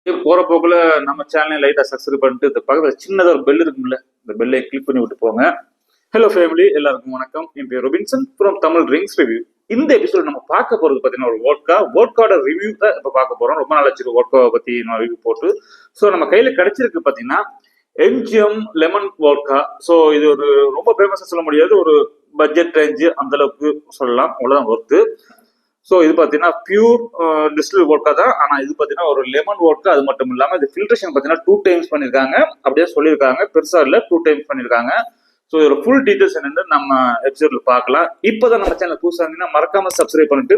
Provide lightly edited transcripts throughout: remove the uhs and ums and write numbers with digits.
போற போக்குல நம்ம சேனலை லைட்டா சப்ஸ்கிரைப் பண்ணிட்டு இந்த பக்கத்துல சின்னதா ஒரு பெல் இருக்கும்ல, இந்த பெல்லை கிளிக் பண்ணி விட்டு போங்க. ஹலோ ஃபேமிலி, எல்லாருக்கும் வணக்கம். என் பேர் Robinson from Tamil drinks review. இந்த எபிசோட் நம்ம பார்க்க போறது பார்த்தீங்கன்னா ஒரு வோட்காவோட ரிவ்யூ தான் இப்போ பார்க்க போறோம். ரொம்ப நாள் ஆச்சு வோட்காவை பத்தி நான் ரிவ்யூ போட்டு. ஸோ நம்ம கையில கிடைச்சிருக்கு பார்த்தீங்கன்னா எம்ஜிஎம் லெமன் வோட்கா. ஸோ இது ஒரு ரொம்ப ஃபேமஸா சொல்ல முடியாது, ஒரு பட்ஜெட் ரேஞ்சு அந்த அளவுக்கு சொல்லலாம், அவ்வளவுதான் ஒர்த்து. ஸோ இது பார்த்தீங்கன்னா பியூர் டிஸ்டில் வோட்கா தான். ஆனால் இது பார்த்தீங்கன்னா ஒரு லெமன் வோட்கா. அது மட்டும் இல்லாமல் இது ஃபில்ட்ரேஷன் பார்த்தீங்கன்னா 2 டைம்ஸ் பண்ணியிருக்காங்க, அப்படியே சொல்லியிருக்காங்க. பெருசா இல்லை, 2 டைம்ஸ் பண்ணியிருக்காங்க. ஸோ இதோட ஃபுல் டீட்டெயில்ஸ் என்னன்னு நம்ம எபிசோட்ல பார்க்கலாம். இப்போதான் நம்ம சேனல் புதுசாக இருந்தீங்கன்னா மறக்காம சப்ஸ்கிரைப் பண்ணிட்டு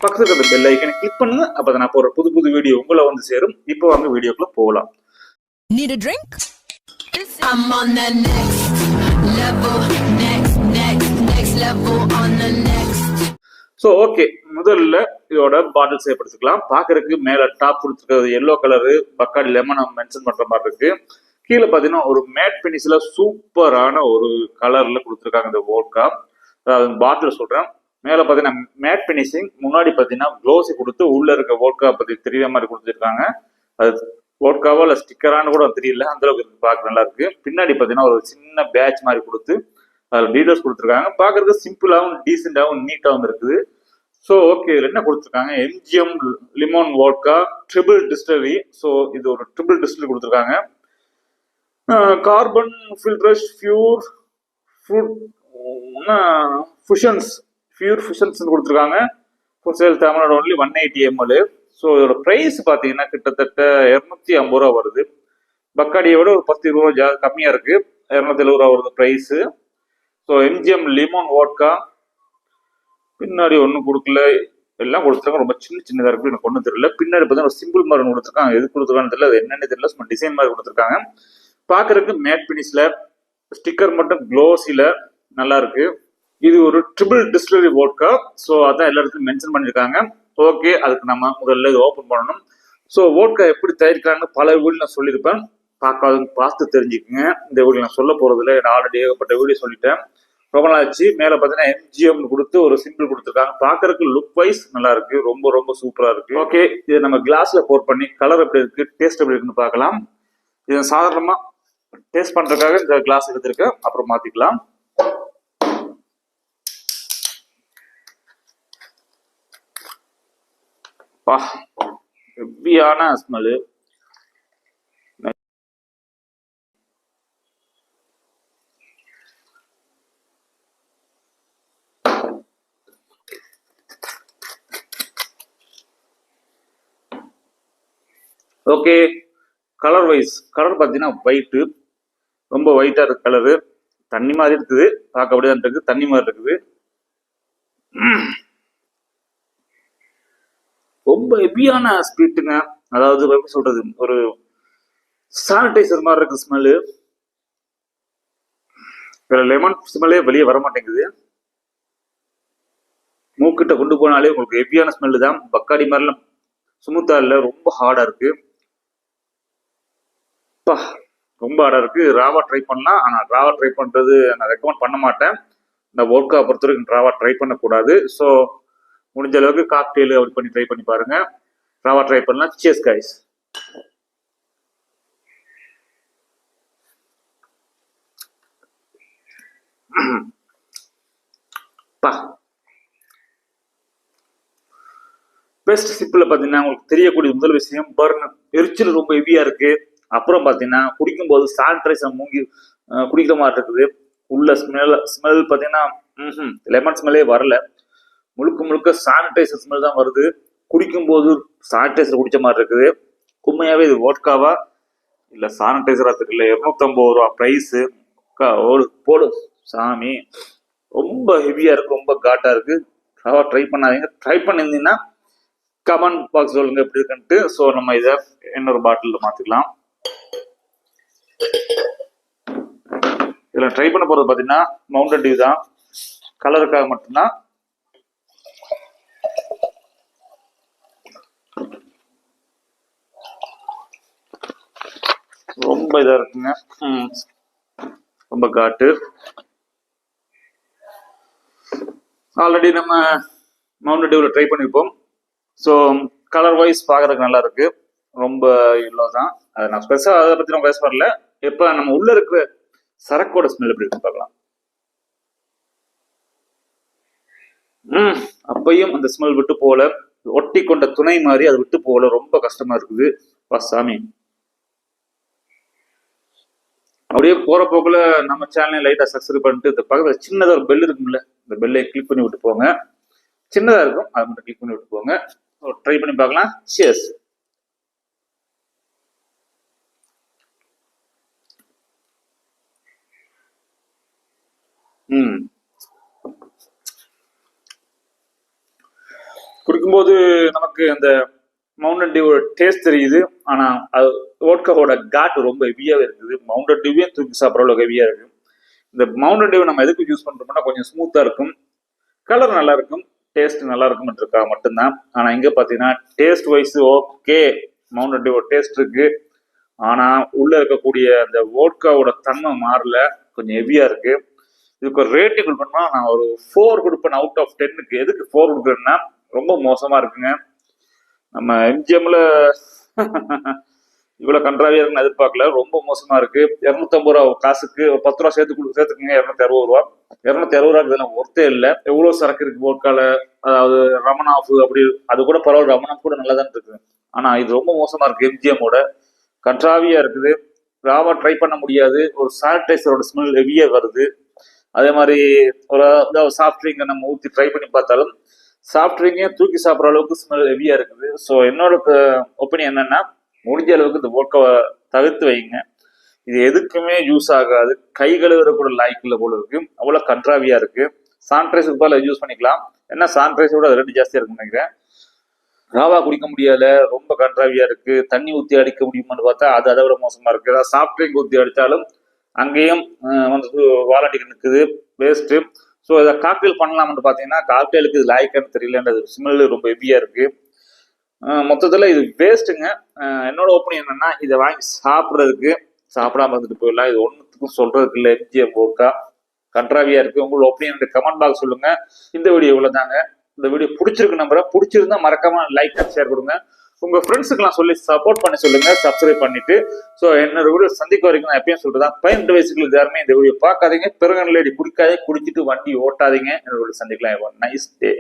பக்கத்துல இருக்க பெல் ஐக்கனை கிளிக் பண்ணுங்க. அப்போ நான் போற புது புது வீடியோ உங்களை வந்து சேரும். இப்போ வாங்க வீடியோக்குள்ள போகலாம். Need a drink? I'm on the next level, next level on the next. So okay, முதல்ல இதோட பாட்டில் செய்யப்படுத்திக்கலாம். பார்க்கறதுக்கு மேல டாப் கொடுத்துருக்கிறது எல்லோ கலரு பக்காடி லெமன் மென்ஷன் பண்ற மாதிரி இருக்கு. கீழே பார்த்தீங்கன்னா ஒரு மேட் பினிஷ்ல சூப்பரான ஒரு கலர்ல கொடுத்துருக்காங்க இந்த வோட்கா. அதாவது பாட்டில் சொல்றேன். மேல பார்த்தீங்கன்னா மேட் பினிஷிங், முன்னாடி பார்த்தீங்கன்னா க்ளோஸி கொடுத்து உள்ள இருக்க வோட்கா பத்தி தெரியற மாதிரி கொடுத்துருக்காங்க. அது வோட்காவோ இல்லை ஸ்டிக்கரானு கூட தெரியல, அந்த அளவுக்கு பார்க்க நல்லா இருக்கு. பின்னாடி பார்த்தீங்கன்னா ஒரு சின்ன பேட்ச் மாதிரி கொடுத்து அதில் டீட்டெயில்ஸ் கொடுத்துருக்காங்க. பார்க்கறதுக்கு சிம்பிளாகவும் டீசெண்டாகவும் நீட்டாகவும் இருக்குது. ஸோ ஓகே, இதில் என்ன கொடுத்துருக்காங்க, MGM Limon vodka triple distillery. So இது ஒரு ட்ரிபிள் டிஸ்டிலரி கொடுத்துருக்காங்க. கார்பன் ஃபில்ட்ரஸ் பியூர் ஃபுஷன்ஸ் கொடுத்துருக்காங்க. For sale Tamil Nadu only 180 ml. So இதோட ப்ரைஸ் பார்த்தீங்கன்னா கிட்டத்தட்ட 250 ரூபா வருது. பக்காடியை விட ஒரு 10-20 ரூபா கம்மியாக இருக்கு. 270 ரூபா வருது price. So MGM Limon vodka பின்னாடி ஒன்றும் கொடுக்கல, எல்லாம் கொடுத்துருக்காங்க. ரொம்ப சின்னதாக இருக்கு, எனக்கு ஒன்றும் தெரியல. பின்னாடி பார்த்தீங்கன்னா ஒரு சிம்பிள் மாதிரி கொடுத்துருக்காங்க, எது கொடுத்துருக்கான்னு தெரியல, அது என்னன்னு தெரியல. சும்மா டிசைன் மாதிரி கொடுத்துருக்காங்க. பார்க்கறதுக்கு மேட் பினிஷ்ல, ஸ்டிக்கர் மட்டும் க்ளோஸில நல்லா இருக்கு. இது ஒரு ட்ரிபிள் டிஸ்டிலரி வோட்கா. ஸோ அதான் எல்லா இடத்துலையும் மென்ஷன் பண்ணியிருக்காங்க. ஓகே, அதுக்கு நம்ம முதல்ல இது ஓப்பன் பண்ணணும். ஸோ வோட்கா எப்படி தயாரிக்கிறாங்கன்னு பல வீடியோ நான் சொல்லியிருப்பேன், பார்த்து தெரிஞ்சுக்கோங்க. இந்த வீடியோ நான் சொல்ல போறதில்ல, நான் ஆல்ரெடி ஏகப்பட்ட வீடியோ சொல்லிட்டேன். ரொம்ப நாளாச்சு. மேல பார்த்தீங்கன்னா எம்ஜிஎம் கொடுத்து ஒரு சிம்பிள் கொடுத்துருக்காங்க. பார்க்கறதுக்கு லுக் வைஸ் நல்லா இருக்கு, ரொம்ப ரொம்ப சூப்பரா இருக்கு. ஓகே, இதை நம்ம கிளாஸ்ல போர் பண்ணி கலர் எப்படி இருக்கு, டேஸ்ட் எப்படி இருக்குன்னு பார்க்கலாம். இதை சாதாரணமா டேஸ்ட் பண்றதுக்காக இந்த கிளாஸ் எடுத்திருக்கேன், அப்புறம் மாத்திக்கலாம். ஹெவியான ஸ்மெல்லு. ஓகே, கலர் வைஸ் பார்த்தீங்கன்னா ஒயிட்டு, ரொம்ப ஒயிட்டா இருக்கு கலரு. தண்ணி மாதிரி இருக்குது, பார்க்க அப்படியே இருக்கு, தண்ணி மாதிரி இருக்குது. ரொம்ப ஹெவியான ஸ்வீட்டுங்க. அதாவது எப்படி சொல்றது, ஒரு சானிடைசர் மாதிரி இருக்கு ஸ்மெல்லு. லெமன் ஸ்மெல்லே வெளியே வர மாட்டேங்குது. மூக்கிட்ட கொண்டு போனாலே உங்களுக்கு ஹெவியான ஸ்மெல்லு தான். பக்காடி மாதிரிலாம் சுமுத்தா இல்லை, ரொம்ப ஹார்டா இருக்கு. ரொம்ப ஹார்டா இருக்கு. ராவா ட்ரை பண்ணலாம், ஆனா ராவா ட்ரை பண்றது நான் ரெக்கமெண்ட் பண்ண மாட்டேன். இந்த வோட்கா பொறுத்த வரைக்கும் ராவா ட்ரை பண்ணக்கூடாது. ஸோ முடிஞ்ச அளவுக்கு காக்டெயில் அப்படி பண்ணி ட்ரை பண்ணி பாருங்க. ராவா ட்ரை பண்ணலாம். Cheers guys. பெஸ்ட் சிப்பில் பார்த்தீங்கன்னா உங்களுக்கு தெரியக்கூடிய முதல் விஷயம் பர்ன், எரிச்சல் ரொம்ப ஹெவியா இருக்கு. அப்புறம் பார்த்தீங்கன்னா குடிக்கும்போது சானிடைசர் மூங்கி குடிக்கிற மாதிரி இருக்குது. உள்ள ஸ்மெல் பார்த்தீங்கன்னா லெமன் ஸ்மெல்லே வரல, முழுக்க சானிடைசர் ஸ்மெல் தான் வருது. குடிக்கும்போது சானிடைசர் குடிச்ச மாதிரி இருக்குது. உண்மையாவே இது வோட்காவா இல்லை சானிடைசரா தெரியல. 250 ரூபா ப்ரைஸு. போடு சாமி, ரொம்ப ஹெவியா இருக்கு, ரொம்ப காட்டா இருக்கு. ட்ரை பண்ணாதீங்க. ட்ரை பண்ணியிருந்தீங்கன்னா கமெண்ட் பாக்ஸ் சொல்லுங்க எப்படி இருக்குன்ட்டு. ஸோ நம்ம இதை இன்னொரு பாட்டில் மாத்திக்கலாம். இதில் ட்ரை பண்ண போறது பார்த்தீங்கன்னா மவுண்டன் டியூ தான், கலருக்காக மட்டும்தான். ரொம்ப இதா இருக்குங்க, ரொம்ப காட்டு. ஆல்ரெடி நம்ம மவுண்டன் டியூவில் ட்ரை பண்ணியிருப்போம். ஸோ கலர் வைஸ் பார்க்கறதுக்கு நல்லா இருக்கு. ரொம்ப இவ்வளோ தான். அதை நான் ஸ்பெஷலாக அதை பற்றி நம்ம பேச வரல. இப்போ நம்ம உள்ள இருக்கிற சரக்கோட ஸ்மெல் எப்படி இருக்குன்னு பார்க்கலாம். அப்பையும் அந்த ஸ்மெல் விட்டு போல, ஒட்டி கொண்ட துணை மாதிரி அது விட்டு போல, ரொம்ப கஷ்டமா இருக்குது. சாமி, அப்படியே போற போக்குல நம்ம சேனலை லைட்டா சப்ஸ்கிரைப் பண்ணிட்டு இந்த பக்கத்துல சின்னதா ஒரு பெல் இருக்கும்ல, இந்த பெல்லை கிளிக் பண்ணி விட்டு போங்க. சின்னதா இருக்கும், அதை மட்டும் கிளிக் பண்ணி விட்டு போங்க. ட்ரை பண்ணி பார்க்கலாம். சியர்ஸ். குடிக்கும்போது நமக்கு அந்த மவுண்டன் டியூவோட டேஸ்ட் தெரியுது. ஆனா அது வோட்காவோட காட் ரொம்ப ஹெவியாவே இருக்குது. மவுண்டன் டியூவே தூக்கி சாப்பிட்ற அளவுக்கு ஹெவியா இருக்கு. இந்த மவுண்டன் டியூ நம்ம எதுக்கு யூஸ் பண்றோம்னா கொஞ்சம் ஸ்மூத்தா இருக்கும், கலர் நல்லா இருக்கும், டேஸ்ட் நல்லா இருக்கும் இருக்கா மட்டும்தான். ஆனா இங்க பாத்தீங்கன்னா டேஸ்ட் வைஸ் ஓகே, மவுண்டன் டியூவோட டேஸ்ட் இருக்கு. ஆனா உள்ள இருக்கக்கூடிய அந்த வோட்காவோட தன்மை மாறல, கொஞ்சம் ஹெவியா இருக்கு. இதுக்கு ஒரு ரேட்டிங் கொடுக்கணும்னா நான் ஒரு 4 கொடுப்பேன் அவுட் ஆஃப் 10க்கு. எதுக்கு 4 கொடுக்குறேன்னா ரொம்ப மோசமா இருக்குங்க. நம்ம எம்ஜிஎம்ல இவ்வளவு கன்றாவியா இருக்குன்னு எதிர்பார்க்கல, ரொம்ப மோசமா இருக்கு. 250 ரூபா காசுக்கு ஒரு 10 ரூபா சேர்த்துக்குங்க. 260 ரூபா. 260 ரூபாய்க்கு இதெல்லாம் ஒர்த்தே இல்லை. எவ்வளவு சரக்கு இருக்கு வோட்கால, அதாவது ரமன் ஆஃப் அப்படி, அது கூட பரவாயில்ல, ரமன் ஆஃப் கூட நல்லா தான் இருக்கு. ஆனா இது ரொம்ப மோசமா இருக்கு, எம்ஜிஎம்மோட கன்றாவியா இருக்குது. ராவா ட்ரை பண்ண முடியாது. ஒரு சானிடைசரோட ஸ்மெல் ஹெவியா வருது. அதே மாதிரி ஒரு சாஃப்ட் ட்ரிங்கை நம்ம ஊற்றி ட்ரை பண்ணி பார்த்தாலும் சாஃப்ட் ட்ரிங்கையும் தூக்கி சாப்பிட்ற அளவுக்கு ஸ்மெல் ஹெவியா இருக்குது. ஸோ என்னோட ஒப்பீனியன் என்னன்னா, முடிஞ்ச அளவுக்கு இந்த வோட்காவை தவிர்த்து வைங்க. இது எதுக்குமே யூஸ் ஆகாது, கை கழுவுற கூட லாய்க்கில் போல இருக்கு, அவ்வளோ கன்றாவியா இருக்கு. சானிடைசர் போல யூஸ் பண்ணிக்கலாம். ஏன்னா சானிடைசரோட அது ரேட்டு ஜாஸ்தியா இருக்குன்னு நினைக்கிறேன். ராவா குடிக்க முடியல, ரொம்ப கன்றாவியா இருக்கு. தண்ணி ஊற்றி அடிக்க முடியுமான்னு பார்த்தா அது அதை விட மோசமா இருக்கு. ஏதாவது சாஃப்ட் ட்ரிங்க் ஊற்றி அடித்தாலும் அங்கேயும் வந்து வாலண்டிக்கு நிற்குது, வேஸ்ட்டு. ஸோ இதை காக்டெயில் பண்ணலாம்னு பார்த்தீங்கன்னா காக்டெயிலுக்கு இது லாய்க்கான்னு தெரியலன்றது ஸ்மெல்லு ரொம்ப ஹெவியாக இருக்கு. மொத்தத்தில் இது வேஸ்ட்டுங்க. என்னோட ஒப்பீனியன் என்னன்னா, இதை வாங்கி சாப்பிட்றதுக்கு சாப்பிடாம இருந்துட்டு போயிடலாம். இது ஒன்றுத்துக்கும் சொல்றதுக்கு இல்லை. எம்ஜிஎம் வோட்கா கன்றாவியா இருக்கு. உங்களோட ஒப்பீனியன் கமெண்ட் பாக்ஸ் சொல்லுங்க. இந்த வீடியோ இவ்வளோதாங்க. இந்த வீடியோ பிடிச்சிருக்கு நம்புறேன். பிடிச்சிருந்தா மறக்காம லைக் அண்ட் ஷேர் கொடுங்க. உங்க ஃப்ரெண்ட்ஸுக்கெல்லாம் சொல்லி சப்போர்ட் பண்ணி சொல்லுங்க, சப்ஸ்கிரைப் பண்ணிட்டு. ஸோ என்னோட வீடியோ சந்திக்க வரைக்கும் நான் எப்பயும் சொல்றேன், 15 வயசுக்கு யாருமே இந்த வீடியோ பார்க்காதீங்க, பிறகு குடிக்காதே, குடிச்சிட்டு வண்டி ஓட்டாதீங்க. என்னோட வீடியோ சந்திக்கலாம். Nice day.